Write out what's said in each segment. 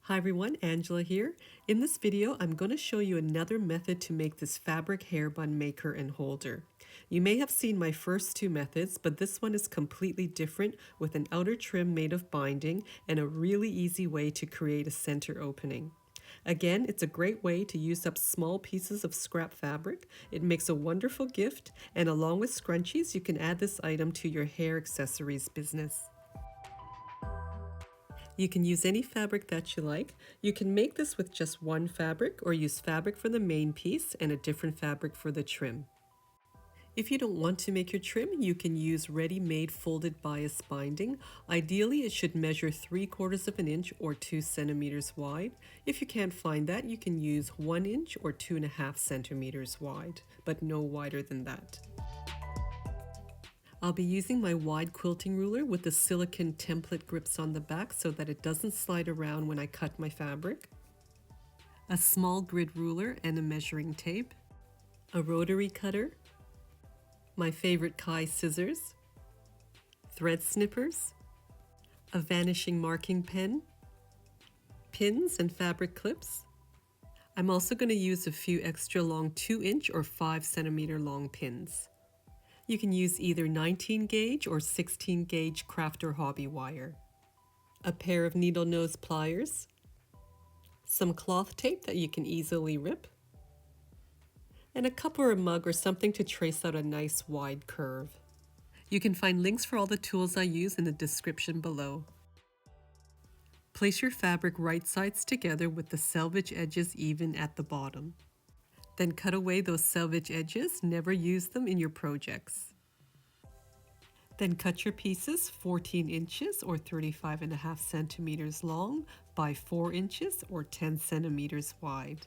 Hi everyone, Angela here. In this video, I'm going to show you another method to make this fabric hair bun maker and holder. You may have seen my first two methods, but this one is completely different with an outer trim made of binding and a really easy way to create a center opening. Again, it's a great way to use up small pieces of scrap fabric. It makes a wonderful gift, and along with scrunchies, you can add this item to your hair accessories business. You can use any fabric that you like. You can make this with just one fabric or use fabric for the main piece and a different fabric for the trim. If you don't want to make your trim, you can use ready-made folded bias binding. Ideally, it should measure 3/4 of an inch or 2 centimeters wide. If you can't find that, you can use 1 inch or 2.5 centimeters wide, but no wider than that. I'll be using my wide quilting ruler with the silicone template grips on the back so that it doesn't slide around when I cut my fabric, a small grid ruler and a measuring tape, a rotary cutter, my favorite Kai scissors, thread snippers, a vanishing marking pen, pins and fabric clips. I'm also going to use a few extra long 2-inch or 5 centimeter long pins. You can use either 19 gauge or 16 gauge craft or hobby wire, a pair of needle nose pliers, some cloth tape that you can easily rip, and a cup or a mug or something to trace out a nice wide curve. You can find links for all the tools I use in the description below. Place your fabric right sides together with the selvage edges even at the bottom. Then cut away those selvage edges, never use them in your projects. Then cut your pieces 14 inches or 35.5 centimeters long by 4 inches or 10 centimeters wide.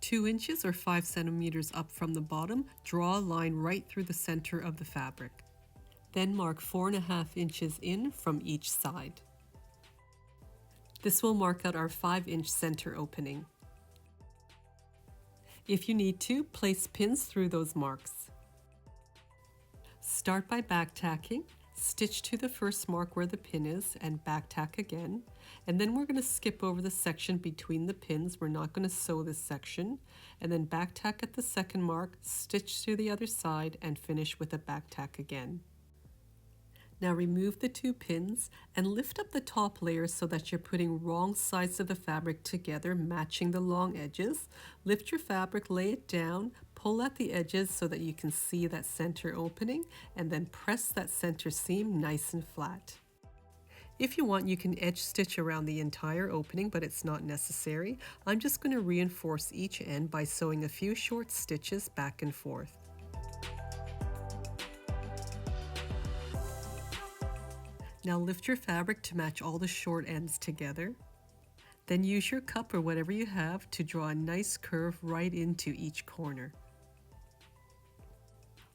2 inches or 5 centimeters up from the bottom, draw a line right through the center of the fabric. Then mark 4.5 inches in from each side. This will mark out our 5-inch center opening. If you need to, place pins through those marks. Start by back tacking, stitch to the first mark where the pin is and back tack again. And then we're going to skip over the section between the pins. We're not going to sew this section. And then back tack at the second mark, stitch to the other side and finish with a back tack again. Now remove the 2 pins and lift up the top layer so that you're putting wrong sides of the fabric together, matching the long edges. Lift your fabric, lay it down, pull at the edges so that you can see that center opening, and then press that center seam nice and flat. If you want, you can edge stitch around the entire opening, but it's not necessary. I'm just going to reinforce each end by sewing a few short stitches back and forth. Now lift your fabric to match all the short ends together. Then use your cup or whatever you have to draw a nice curve right into each corner.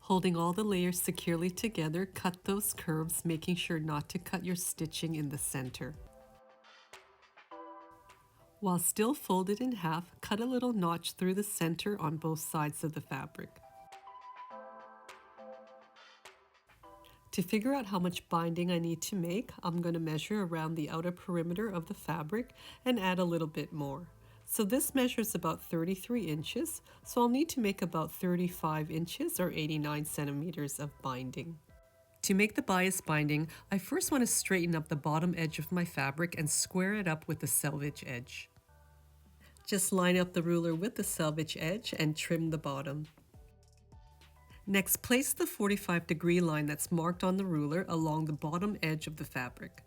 Holding all the layers securely together, cut those curves, making sure not to cut your stitching in the center. While still folded in half, cut a little notch through the center on both sides of the fabric. To figure out how much binding I need to make, I'm going to measure around the outer perimeter of the fabric and add a little bit more. So this measures about 33 inches, so I'll need to make about 35 inches or 89 centimeters of binding. To make the bias binding, I first want to straighten up the bottom edge of my fabric and square it up with the selvage edge. Just line up the ruler with the selvage edge and trim the bottom. Next, place the 45-degree line that's marked on the ruler along the bottom edge of the fabric.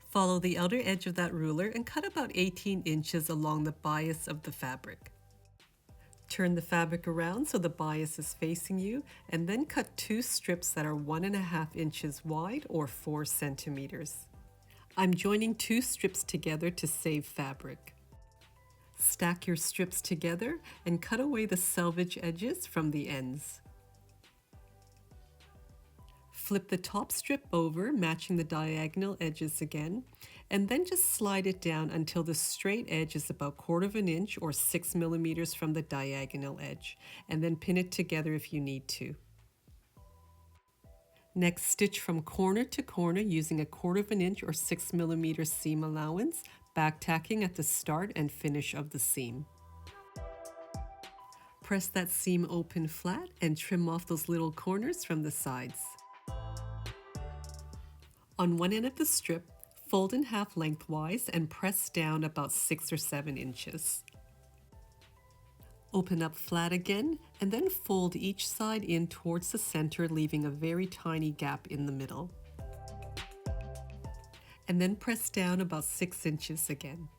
Follow the outer edge of that ruler and cut about 18 inches along the bias of the fabric. Turn the fabric around so the bias is facing you, and then cut 2 strips that are 1.5 inches wide or 4 centimeters. I'm joining 2 strips together to save fabric. Stack your strips together and cut away the selvage edges from the ends. Flip the top strip over, matching the diagonal edges again, and then just slide it down until the straight edge is about 1/4 inch or 6 millimeters from the diagonal edge, and then pin it together if you need to. Next, stitch from corner to corner using a 1/4 inch or 6mm seam allowance, back tacking at the start and finish of the seam. Press that seam open flat and trim off those little corners from the sides. On one end of the strip, fold in half lengthwise and press down about 6 or 7 inches. Open up flat again and then fold each side in towards the center, leaving a very tiny gap in the middle. And then press down about 6 inches again.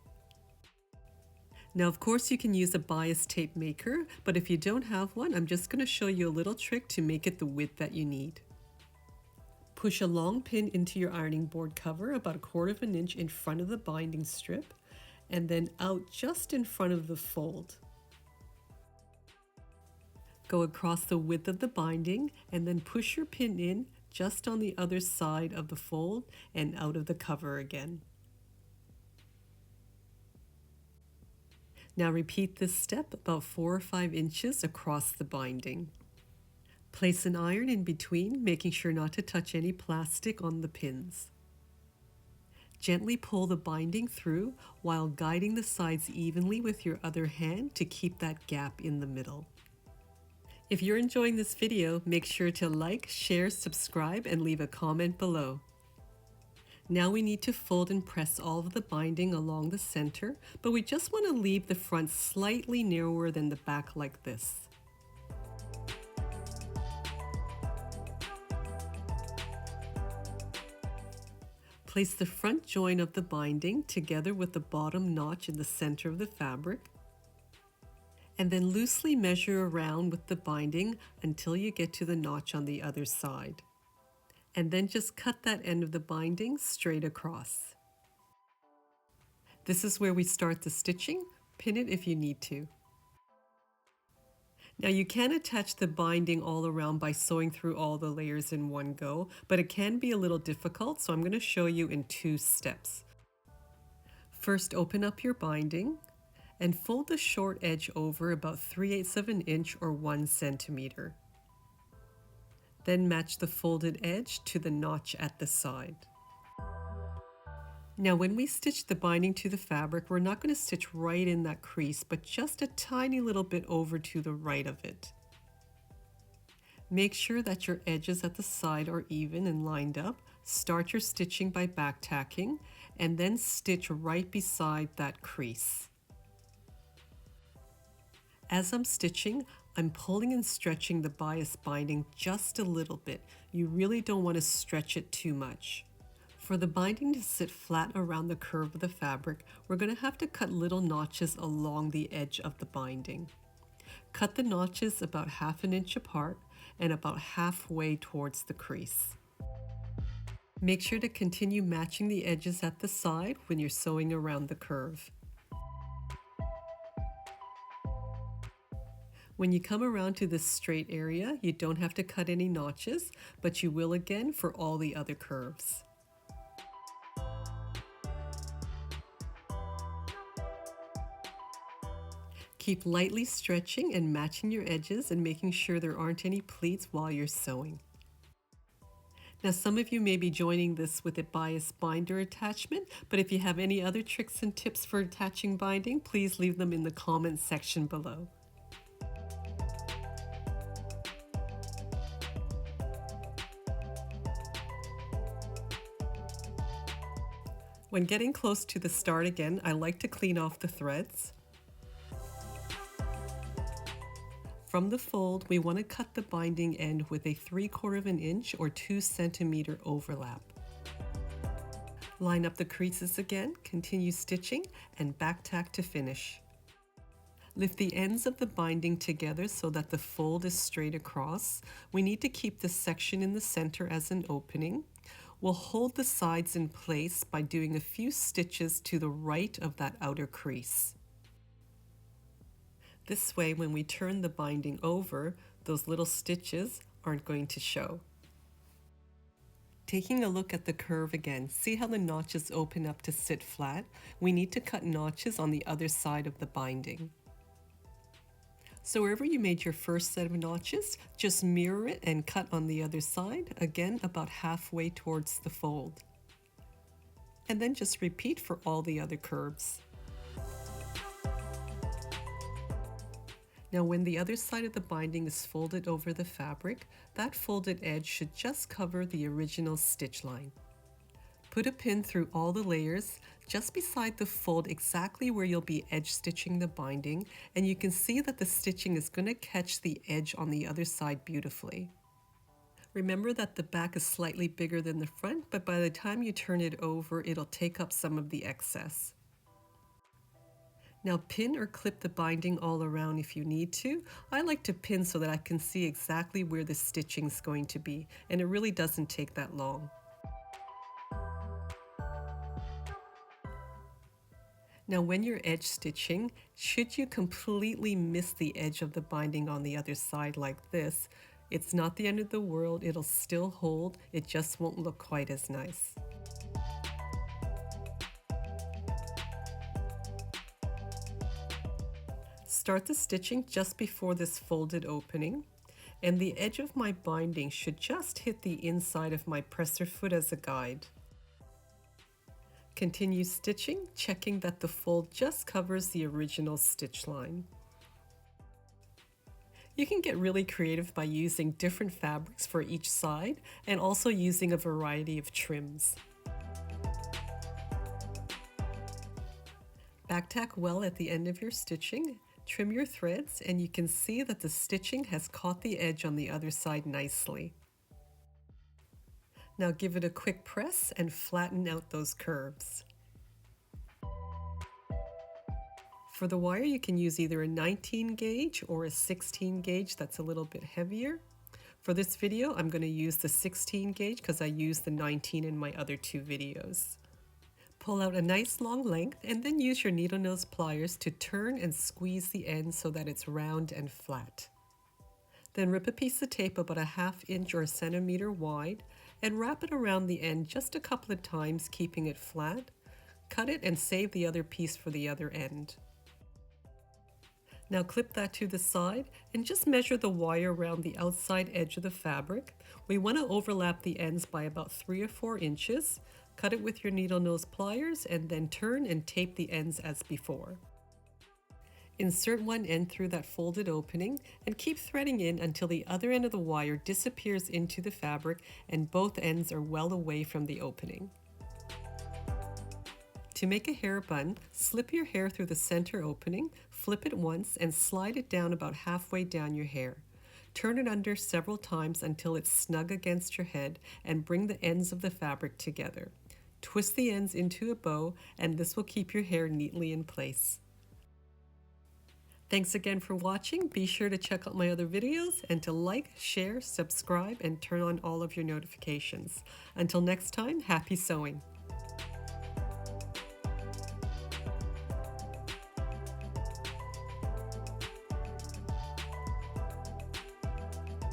Now, of course, you can use a bias tape maker, but if you don't have one, I'm just going to show you a little trick to make it the width that you need. Push a long pin into your ironing board cover about 1/4 inch in front of the binding strip and then out just in front of the fold. Go across the width of the binding and then push your pin in just on the other side of the fold and out of the cover again. Now repeat this step about 4 or 5 inches across the binding. Place an iron in between, making sure not to touch any plastic on the pins. Gently pull the binding through while guiding the sides evenly with your other hand to keep that gap in the middle. If you're enjoying this video, make sure to like, share, subscribe, and leave a comment below. Now we need to fold and press all of the binding along the center, but we just want to leave the front slightly narrower than the back like this. Place the front join of the binding together with the bottom notch in the center of the fabric, and then loosely measure around with the binding until you get to the notch on the other side. And then just cut that end of the binding straight across. This is where we start the stitching. Pin it if you need to. Now you can attach the binding all around by sewing through all the layers in one go, but it can be a little difficult, so I'm going to show you in 2 steps. First, open up your binding and fold the short edge over about 3/8 of an inch or 1 centimeter. Then match the folded edge to the notch at the side. Now when we stitch the binding to the fabric, we're not going to stitch right in that crease, but just a tiny little bit over to the right of it. Make sure that your edges at the side are even and lined up. Start your stitching by back tacking and then stitch right beside that crease. As I'm stitching, I'm pulling and stretching the bias binding just a little bit. You really don't want to stretch it too much. For the binding to sit flat around the curve of the fabric, we're going to have to cut little notches along the edge of the binding. Cut the notches about 1/2 inch apart and about halfway towards the crease. Make sure to continue matching the edges at the side when you're sewing around the curve. When you come around to this straight area, you don't have to cut any notches, but you will again for all the other curves. Keep lightly stretching and matching your edges and making sure there aren't any pleats while you're sewing. Now some of you may be joining this with a bias binder attachment, but if you have any other tricks and tips for attaching binding, please leave them in the comments section below. When getting close to the start again, I like to clean off the threads. From the fold, we want to cut the binding end with a 3/4 of an inch or 2 centimeter overlap. Line up the creases again, continue stitching, and back tack to finish. Lift the ends of the binding together so that the fold is straight across. We need to keep this section in the center as an opening. We'll hold the sides in place by doing a few stitches to the right of that outer crease. This way, when we turn the binding over, those little stitches aren't going to show. Taking a look at the curve again, see how the notches open up to sit flat? We need to cut notches on the other side of the binding. So wherever you made your first set of notches, just mirror it and cut on the other side, again about halfway towards the fold. And then just repeat for all the other curves. Now when the other side of the binding is folded over the fabric, that folded edge should just cover the original stitch line. Put a pin through all the layers, just beside the fold exactly where you'll be edge stitching the binding, and you can see that the stitching is going to catch the edge on the other side beautifully. Remember that the back is slightly bigger than the front, but by the time you turn it over, it'll take up some of the excess. Now pin or clip the binding all around if you need to. I like to pin so that I can see exactly where the stitching is going to be, and it really doesn't take that long. Now when you're edge stitching, should you completely miss the edge of the binding on the other side like this, it's not the end of the world, it'll still hold, it just won't look quite as nice. Start the stitching just before this folded opening, and the edge of my binding should just hit the inside of my presser foot as a guide. Continue stitching, checking that the fold just covers the original stitch line. You can get really creative by using different fabrics for each side and also using a variety of trims. Backtack well at the end of your stitching, trim your threads, and you can see that the stitching has caught the edge on the other side nicely. Now give it a quick press and flatten out those curves. For the wire, you can use either a 19 gauge or a 16 gauge that's a little bit heavier. For this video, I'm going to use the 16 gauge because I used the 19 in my other two videos. Pull out a nice long length and then use your needle nose pliers to turn and squeeze the end so that it's round and flat. Then rip a piece of tape about a ½ inch or a centimeter wide and wrap it around the end just a couple of times, keeping it flat. Cut it and save the other piece for the other end. Now clip that to the side and just measure the wire around the outside edge of the fabric. We want to overlap the ends by about 3 or 4 inches. Cut it with your needle nose pliers and then turn and tape the ends as before. Insert one end through that folded opening and keep threading in until the other end of the wire disappears into the fabric and both ends are well away from the opening. To make a hair bun, slip your hair through the center opening, flip it once, and slide it down about halfway down your hair. Turn it under several times until it's snug against your head and bring the ends of the fabric together. Twist the ends into a bow, and this will keep your hair neatly in place. Thanks again for watching. Be sure to check out my other videos and to like, share, subscribe, and turn on all of your notifications. Until next time, happy sewing!